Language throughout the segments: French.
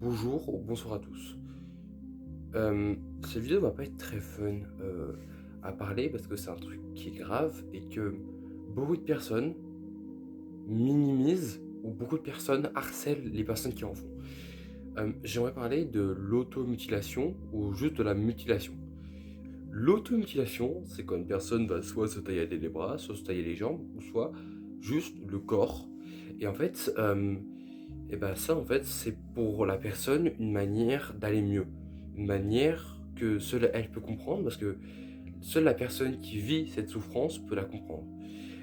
Bonjour ou bonsoir à tous. Cette vidéo va pas être très fun, à parler parce que c'est un truc qui est grave et que beaucoup de personnes minimisent ou beaucoup de personnes harcèlent les personnes qui en font. J'aimerais parler de l'automutilation ou juste de la mutilation. L'automutilation, c'est quand une personne va soit se tailler les bras, soit se tailler les jambes ou soit juste le corps et en fait, et bah, ça, en fait, c'est pour la personne une manière d'aller mieux. Une manière que seule elle peut comprendre parce que seule la personne qui vit cette souffrance peut la comprendre.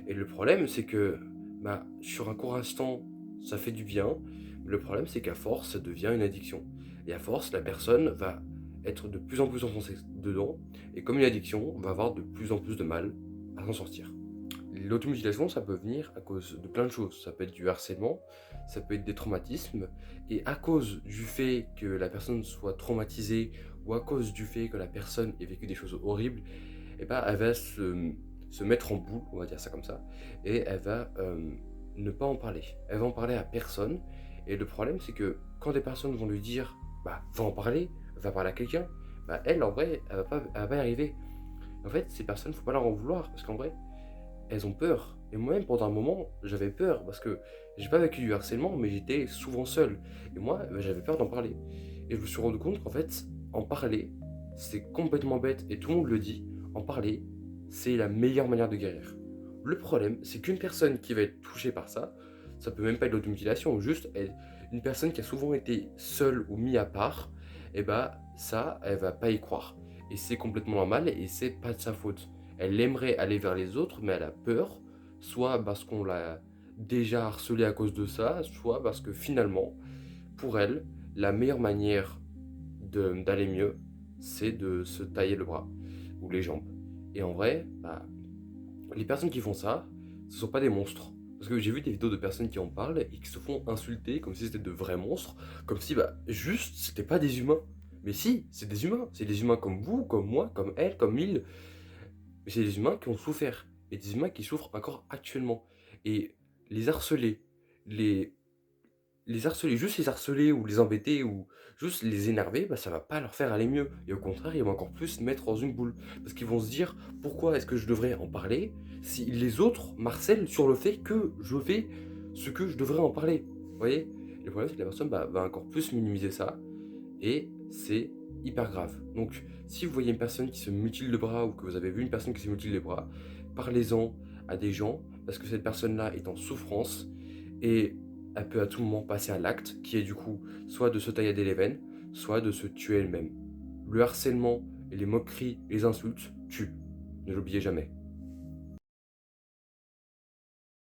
Et le problème, c'est que, bah, sur un court instant, ça fait du bien. Mais le problème, c'est qu'à force, ça devient une addiction. Et à force, la personne va être de plus en plus enfoncée dedans. Et comme une addiction, va avoir de plus en plus de mal à s'en sortir. L'automutilation, ça peut venir à cause de plein de choses. Ça peut être du harcèlement, ça peut être des traumatismes. Et à cause du fait que la personne soit traumatisée ou à cause du fait que la personne ait vécu des choses horribles, eh ben, elle va se mettre en boule, on va dire ça comme ça, et elle va ne pas en parler. Elle va en parler à personne. Et le problème, c'est que quand des personnes vont lui dire, bah, va en parler, va parler à quelqu'un, bah, elle, en vrai, elle va pas y arriver. En fait, ces personnes, faut pas leur en vouloir, parce qu'en vrai, elles ont peur. Et moi-même, pendant un moment, j'avais peur parce que j'ai pas vécu du harcèlement, mais j'étais souvent seul. Et moi, j'avais peur d'en parler. Et je me suis rendu compte qu'en fait, en parler, c'est complètement bête et tout le monde le dit. En parler, c'est la meilleure manière de guérir. Le problème, c'est qu'une personne qui va être touchée par ça peut même pas être l'automutilation, juste une personne qui a souvent été seule ou mis à part, et bah ça, elle va pas y croire. Et c'est complètement normal et c'est pas de sa faute. Elle aimerait aller vers les autres, mais elle a peur, soit parce qu'on l'a déjà harcelée à cause de ça, soit parce que finalement, pour elle, la meilleure manière d'aller mieux, c'est de se tailler le bras ou les jambes. Et en vrai, bah, les personnes qui font ça, ce sont pas des monstres. Parce que j'ai vu des vidéos de personnes qui en parlent et qui se font insulter comme si c'était de vrais monstres, comme si bah juste c'était pas des humains. Mais si, c'est des humains comme vous, comme moi, comme elle, comme il. Mais c'est des humains qui ont souffert et des humains qui souffrent encore actuellement. Et les harceler, les, les harceler, juste les harceler ou les embêter ou juste les énerver, bah, ça va pas leur faire aller mieux. Et au contraire, ils vont encore plus se mettre dans une boule. Parce qu'ils vont se dire, pourquoi est-ce que je devrais en parler si les autres m'harcèlent sur le fait que je fais ce que je devrais en parler. Vous voyez? Le problème, c'est que la personne bah, va encore plus minimiser ça et c'est hyper grave. Donc, si vous voyez une personne qui se mutile le bras ou que vous avez vu une personne qui se mutile les bras, parlez-en à des gens parce que cette personne-là est en souffrance et elle peut à tout moment passer à l'acte qui est du coup soit de se taillader les veines, soit de se tuer elle-même. Le harcèlement et les moqueries et les insultes tuent. Ne l'oubliez jamais.